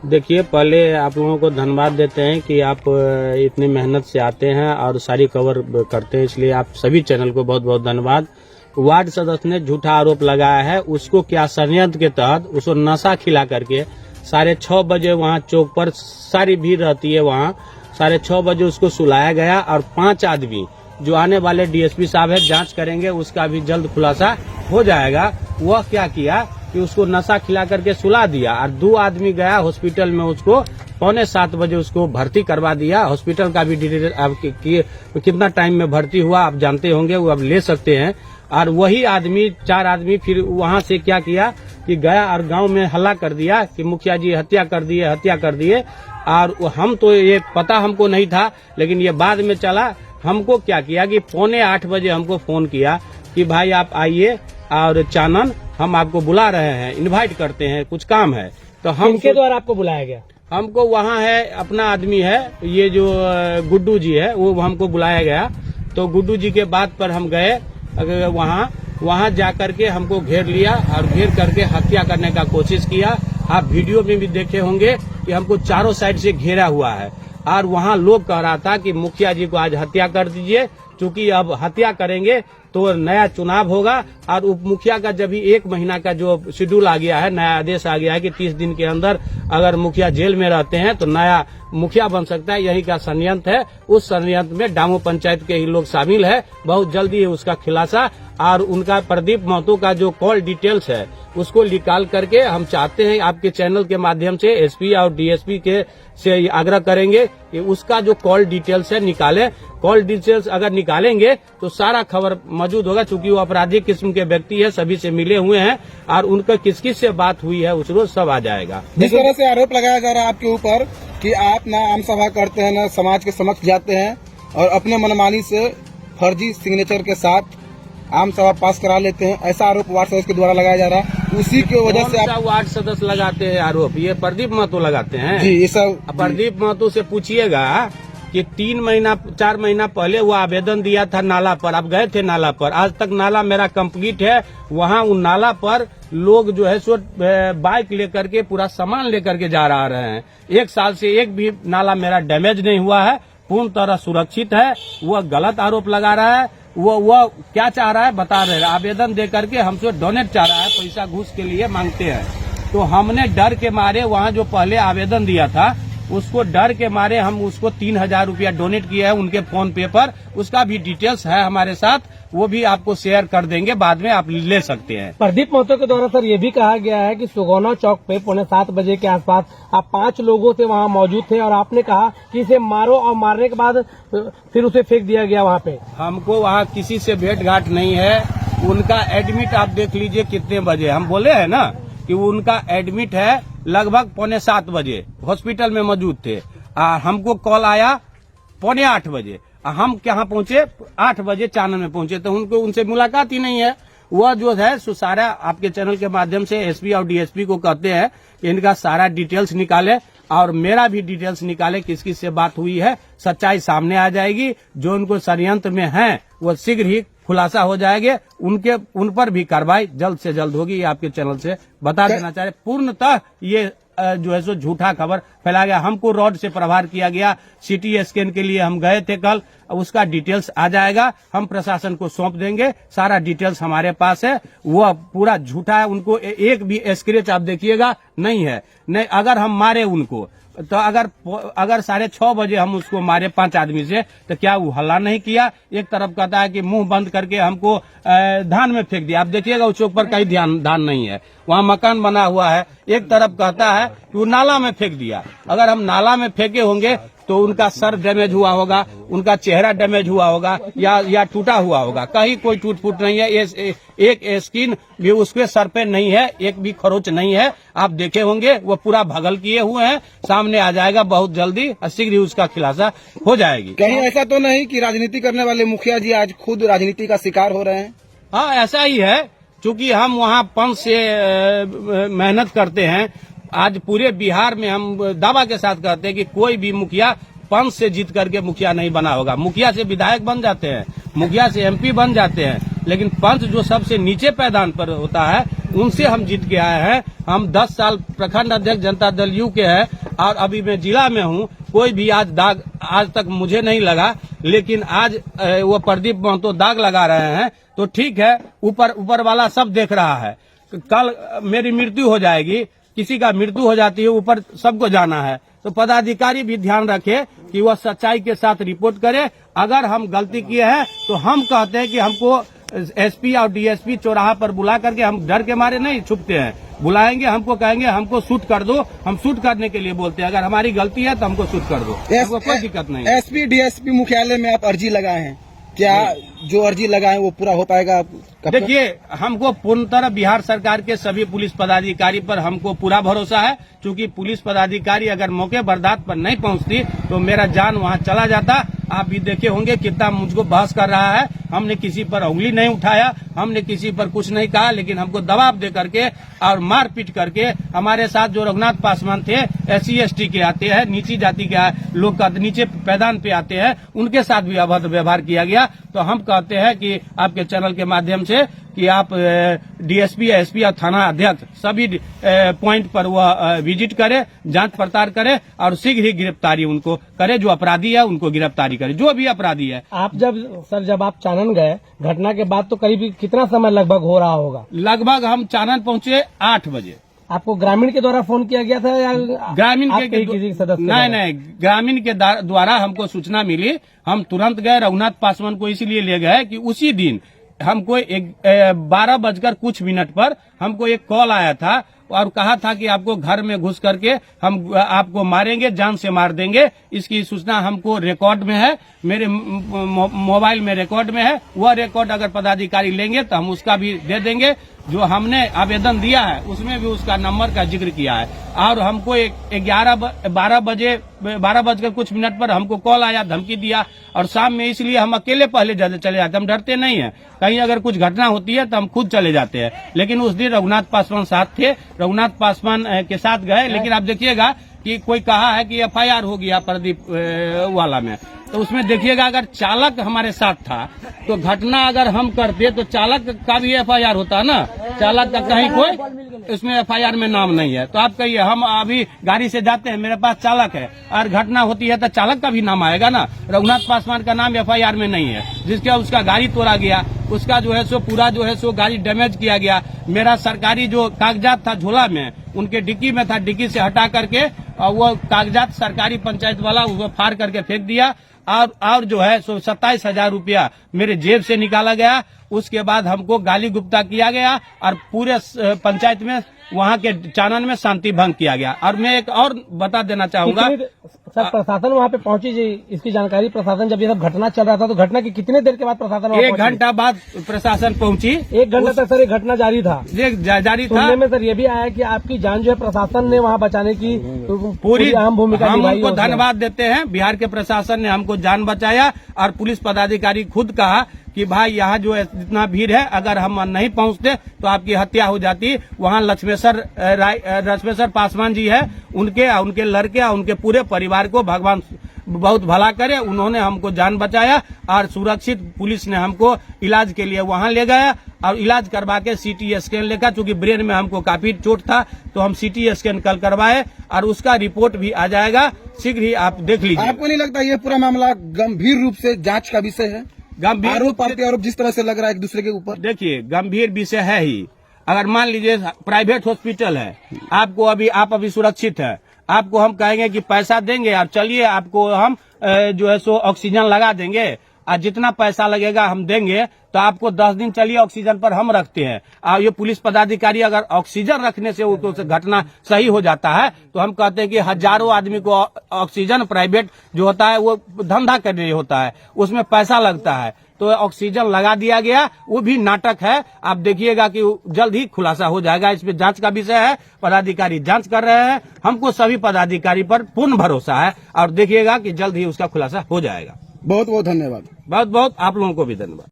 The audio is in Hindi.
देखिए, पहले आप लोगों को धन्यवाद देते हैं कि आप इतनी मेहनत से आते हैं और सारी कवर करते हैं, इसलिए आप सभी चैनल को बहुत बहुत धन्यवाद। वार्ड सदस्य ने झूठा आरोप लगाया है, उसको क्या षड्यंत्र के तहत उसको नशा खिला करके 6:30 बजे वहाँ चौक पर सारी भीड़ रहती है, वहाँ 6:30 बजे उसको सुलाया गया और 5 आदमी जो आने वाले डीएसपी साहब है जांच करेंगे, उसका भी जल्द खुलासा हो जाएगा। वह क्या किया कि उसको नशा खिला करके सुला दिया और 2 आदमी गया हॉस्पिटल में, उसको 6:45 बजे उसको भर्ती करवा दिया। हॉस्पिटल का भी डिटेल अब कितना टाइम में भर्ती हुआ आप जानते होंगे, वो अब ले सकते हैं। और वही आदमी 4 आदमी फिर वहां से क्या किया कि गया और गांव में हल्ला कर दिया कि मुखिया जी हत्या कर दिए। और हम तो ये पता हमको नहीं था, लेकिन ये बाद में चला। हमको क्या किया कि 7:45 बजे हमको फोन किया कि भाई आप आइए और चानन हम आपको बुला रहे हैं, इनवाइट करते हैं, कुछ काम है। तो हम किनके द्वारा आपको बुलाया गया? हमको वहाँ है अपना आदमी है, ये जो गुड्डू जी है, वो हमको बुलाया गया। तो गुड्डू जी के बात पर हम गए वहाँ जाकर के हमको घेर लिया और घेर करके हत्या करने का कोशिश किया। आप वीडियो में भी देखे होंगे कि हमको चारों साइड से घेरा हुआ है और वहाँ लोग कह रहा था कि मुखिया जी को आज हत्या कर दीजिए, क्योंकि अब हत्या करेंगे तो नया चुनाव होगा। और उप मुखिया का जब भी 1 महीना का जो शेड्यूल आ गया है, नया आदेश आ गया है कि 30 दिन के अंदर अगर मुखिया जेल में रहते हैं तो नया मुखिया बन सकता है, यही का षड्यंत्र है। उस षड्यंत्र में डामो पंचायत के ही लोग शामिल है। बहुत जल्दी है उसका खुलासा और उनका प्रदीप महतो का जो कॉल डिटेल्स है उसको निकाल करके हम चाहते हैं आपके चैनल के माध्यम से एसपी और डीएसपी के से आग्रह करेंगे कि उसका जो कॉल डिटेल्स है निकालें। कॉल डिटेल्स अगर निकालेंगे तो सारा खबर मौजूद होगा, क्योंकि वो अपराधिक किस्म के व्यक्ति है, सभी से मिले हुए हैं और उनका किस किस से बात हुई है उस रोज सब आ जाएगा। जिस तरह से आरोप लगाया जा रहा है आपके ऊपर कि आप ना आम सभा करते हैं, ना समाज के समक्ष जाते हैं और अपने मनमानी से फर्जी सिग्नेचर के साथ आम सभा पास करा लेते हैं, ऐसा आरोप वार्ड सदस्य के द्वारा लगाया जा रहा है। उसी की वजह से आप वार्ड सदस्य लगाते हैं आरोप, ये प्रदीप महतो लगाते हैं जी। ये सब प्रदीप महतो से पूछिएगा कि 4 महीना पहले वो आवेदन दिया था नाला पर, आप गए थे नाला पर, आज तक नाला मेरा कंप्लीट है। वहाँ उन नाला पर लोग जो है सो बाइक लेकर के पूरा सामान लेकर के जा रहे हैं। 1 साल से एक भी नाला मेरा डैमेज नहीं हुआ है, पूर्ण तरह सुरक्षित है। वह गलत आरोप लगा रहा है। वो क्या चाह रहा है बता रहे हैं, आवेदन दे करके हमसे डोनेट चाह रहा है, पैसा घूस के लिए मांगते हैं। तो हमने डर के मारे वहाँ जो पहले आवेदन दिया था उसको डर के मारे हम उसको 3000 रुपया डोनेट किया है उनके फोन पे पर। उसका भी डिटेल्स है हमारे साथ, वो भी आपको शेयर कर देंगे, बाद में आप ले सकते हैं। प्रदीप महतो के द्वारा सर ये भी कहा गया है कि सुगौना चौक पे 7:15 बजे के आसपास आप 5 लोगों से वहाँ मौजूद थे और आपने कहा कि इसे मारो और मारने के बाद फिर उसे फेंक दिया गया वहाँ पे। हमको वहाँ किसी से भेंट घाट नहीं है। उनका एडमिट आप देख लीजिए कितने बजे, हम बोले हैं ना कि उनका एडमिट है लगभग 7:15 बजे हॉस्पिटल में मौजूद थे। हमको कॉल आया 7:45 बजे, हम कहाँ पहुंचे 8 बजे चानन में पहुंचे, तो उनसे मुलाकात ही नहीं है। वह जो है सो सारा आपके चैनल के माध्यम से एसपी और डीएसपी को कहते हैं कि इनका सारा डिटेल्स निकाले और मेरा भी डिटेल्स निकाले, किस किस से बात हुई है, सच्चाई सामने आ जाएगी। जो उनको षड्यंत्र में है वो शीघ्र ही खुलासा हो जाएंगे, उन पर भी कार्रवाई जल्द से जल्द होगी। ये आपके चैनल से बता देना चाह रहे। पूर्णतः ये जो है सो झूठा खबर फैला गया। हमको रॉड से प्रहार किया गया, सीटी स्कैन के लिए हम गए थे कल, उसका डिटेल्स आ जाएगा, हम प्रशासन को सौंप देंगे। सारा डिटेल्स हमारे पास है, वो पूरा झूठा है। उनको एक भी स्क्रैच आप देखिएगा नहीं है। नहीं, अगर हम मारे उनको तो अगर 6:30 बजे हम उसको मारे 5 आदमी से, तो क्या वो हल्ला नहीं किया? एक तरफ कहता है कि मुंह बंद करके हमको धान में फेंक दिया। आप देखिएगा उस चौक पर कहीं धान नहीं है, वहाँ मकान बना हुआ है। एक तरफ कहता है कि वो नाला में फेंक दिया। अगर हम नाला में फेंके होंगे तो उनका सर डैमेज हुआ होगा, उनका चेहरा डैमेज हुआ होगा या टूटा हुआ होगा। कहीं कोई टूट फूट नहीं है, एक स्किन भी उसके सर पे नहीं है, एक भी खरोच नहीं है। आप देखे होंगे वो पूरा भगल किए हुए हैं, सामने आ जाएगा बहुत जल्दी और शीघ्र ही उसका खुलासा हो जाएगी। कहीं ऐसा तो नहीं कि राजनीति करने वाले मुखिया जी आज खुद राजनीति का शिकार हो रहे हैं? हाँ, ऐसा ही है, क्योंकि हम वहाँ पंच से मेहनत करते हैं। आज पूरे बिहार में हम दावा के साथ कहते हैं कि कोई भी मुखिया पंच से जीत करके मुखिया नहीं बना होगा। मुखिया से विधायक बन जाते हैं, मुखिया से एमपी बन जाते हैं, लेकिन पंच जो सबसे नीचे पैदान पर होता है उनसे हम जीत के आए हैं। हम 10 साल प्रखंड अध्यक्ष जनता दल यू के हैं और अभी मैं जिला में हूँ। कोई भी आज तक मुझे नहीं लगा, लेकिन आज वो प्रदीप महतो दाग लगा रहे हैं। तो ठीक है, ऊपर वाला सब देख रहा है। कल मेरी मृत्यु हो जाएगी, किसी का मृत्यु हो जाती है, ऊपर सबको जाना है। तो पदाधिकारी भी ध्यान रखे कि वह सच्चाई के साथ रिपोर्ट करे। अगर हम गलती किए हैं तो हम कहते हैं कि हमको एसपी और डीएसपी चौराहा पर बुला करके, हम डर के मारे नहीं छुपते हैं, बुलाएंगे, हमको कहेंगे हमको शूट कर दो, हम शूट करने के लिए बोलते हैं। अगर हमारी गलती है तो हमको शूट कर दो, हमको कोई दिक्कत नहीं। एसपी डीएसपी मुख्यालय में आप अर्जी लगाए हैं, क्या जो अर्जी लगाए वो पूरा हो पाएगा? देखिए, हमको पूर्ण तरह बिहार सरकार के सभी पुलिस पदाधिकारी पर हमको पूरा भरोसा है। क्योंकि पुलिस पदाधिकारी अगर मौके बर्दाश्त पर नहीं पहुंचती तो मेरा जान वहां चला जाता। आप भी देखे होंगे कितना मुझको बहस कर रहा है। हमने किसी पर उंगली नहीं उठाया, हमने किसी पर कुछ नहीं कहा, लेकिन हमको दबाव दे करके और मारपीट करके हमारे साथ जो रघुनाथ पासवान थे, SC ST के आते हैं, नीची जाति के लोग का नीचे पैदान पे आते हैं, उनके साथ भी अभद्र व्यवहार किया गया। तो हम कहते हैं कि आपके चैनल के माध्यम से कि आप डीएसपी, एसपी और थाना अध्यक्ष सभी पॉइंट पर वह विजिट करे, जांच पड़ताल करे और शीघ्र ही गिरफ्तारी उनको करे। जो अपराधी है उनको गिरफ्तारी करे, जो भी अपराधी है। आप जब आप चानन गए घटना के बाद, तो करीब कितना समय लगभग हो रहा होगा? लगभग हम चानन पहुंचे 8 बजे। आपको ग्रामीण के द्वारा फोन किया गया था या ग्रामीण के किसी सदस्य? नहीं, ग्रामीण के द्वारा हमको सूचना मिली। हम तुरंत गए, रघुनाथ पासवान को इसलिए ले गए कि उसी दिन हमको 12:00 पर हमको एक कॉल आया था और कहा था कि आपको घर में घुस करके हम आपको मारेंगे, जान से मार देंगे। इसकी सूचना हमको रिकॉर्ड में है, मेरे मोबाइल में रिकॉर्ड में है। वह रिकॉर्ड अगर पदाधिकारी लेंगे तो हम उसका भी दे देंगे। जो हमने आवेदन दिया है उसमें भी उसका नंबर का जिक्र किया है। और हमको 12:00 पर हमको कॉल आया, धमकी दिया। और शाम में इसलिए हम अकेले पहले चले जाते, हम डरते नहीं हैं। कहीं अगर कुछ घटना होती है तो हम खुद चले जाते हैं। लेकिन उस दिन रघुनाथ पासवान साथ थे, रघुनाथ पासवान के साथ गए। लेकिन आप देखिएगा कि कोई कहा है कि FIR हो गया प्रदीप वाला में, तो उसमें देखिएगा अगर चालक हमारे साथ था तो घटना अगर हम करते तो चालक का भी FIR होता ना। चालक का कहीं कोई इसमें FIR में नाम नहीं है। तो आप कहिए, हम अभी गाड़ी से जाते हैं, मेरे पास चालक है और घटना होती है तो चालक का भी नाम आएगा ना। रघुनाथ पासवान का नाम FIR में नहीं है, जिसके उसका गाड़ी तोड़ा गया, उसका जो है सो पूरा जो है सो गाड़ी डैमेज किया गया। मेरा सरकारी जो कागजात था झोला में, उनके डिक्की में था, डिक्की से हटा करके और वो कागजात सरकारी पंचायत वाला वो फाड़ करके फेंक दिया। और जो है सो 27,000 रुपया मेरे जेब से निकाला गया। उसके बाद हमको गाली गुप्ता किया गया और पूरे पंचायत में, वहाँ के चानन में शांति भंग किया गया। और मैं एक और बता देना चाहूंगा, सर प्रशासन वहाँ पे पहुंची जी, इसकी जानकारी प्रशासन, जब ये सब घटना चल रहा था तो घटना की कितने देर के बाद प्रशासन? 1 घंटा बाद प्रशासन पहुंची। 1 घंटा तक सर ये घटना जारी था? जारी था। सुनने में सर ये भी आया कि आपकी जान जो है प्रशासन ने वहाँ बचाने की पूरी अहम भूमिका निभाई। हम उनको धन्यवाद देते हैं, बिहार के प्रशासन ने हमको जान बचाया। और पुलिस पदाधिकारी खुद कहा कि भाई यहाँ जो है जितना भीड़ है, अगर हम नहीं पहुँचते तो आपकी हत्या हो जाती। वहाँ लक्ष्मेश्वर पासवान जी है, उनके लड़के और उनके पूरे परिवार को भगवान बहुत भला करे। उन्होंने हमको जान बचाया और सुरक्षित पुलिस ने हमको इलाज के लिए वहाँ ले गया और इलाज करवा के CT स्कैन लेकर, चूंकि ब्रेन में हमको काफी चोट था तो हम CT स्कैन कल करवाए और उसका रिपोर्ट भी आ जाएगा। शीघ्र ही आप देख लीजिए। आपको नहीं लगता ये पूरा मामला गंभीर रूप से जांच का विषय है? गंभीर आरोप जिस तरह से लग रहा है एक दूसरे के ऊपर, देखिए गंभीर विषय है ही। अगर मान लीजिए प्राइवेट हॉस्पिटल है, आपको आप अभी सुरक्षित है, आपको हम कहेंगे कि पैसा देंगे, आप चलिए, आपको हम जो है सो ऑक्सीजन लगा देंगे और जितना पैसा लगेगा हम देंगे, तो आपको 10 दिन चलिए ऑक्सीजन पर हम रखते हैं। और ये पुलिस पदाधिकारी अगर ऑक्सीजन रखने से वो घटना सही हो जाता है तो हम कहते हैं कि हजारों आदमी को ऑक्सीजन प्राइवेट जो होता है वो धंधा करने होता है, उसमें पैसा लगता है। तो ऑक्सीजन लगा दिया गया, वो भी नाटक है। आप देखिएगा कि जल्द ही खुलासा हो जाएगा। इसमें जांच का विषय है, पदाधिकारी जांच कर रहे हैं। हमको सभी पदाधिकारी पर पूर्ण भरोसा है और देखिएगा कि जल्द ही उसका खुलासा हो जाएगा। बहुत बहुत धन्यवाद। बहुत बहुत आप लोगों को भी धन्यवाद।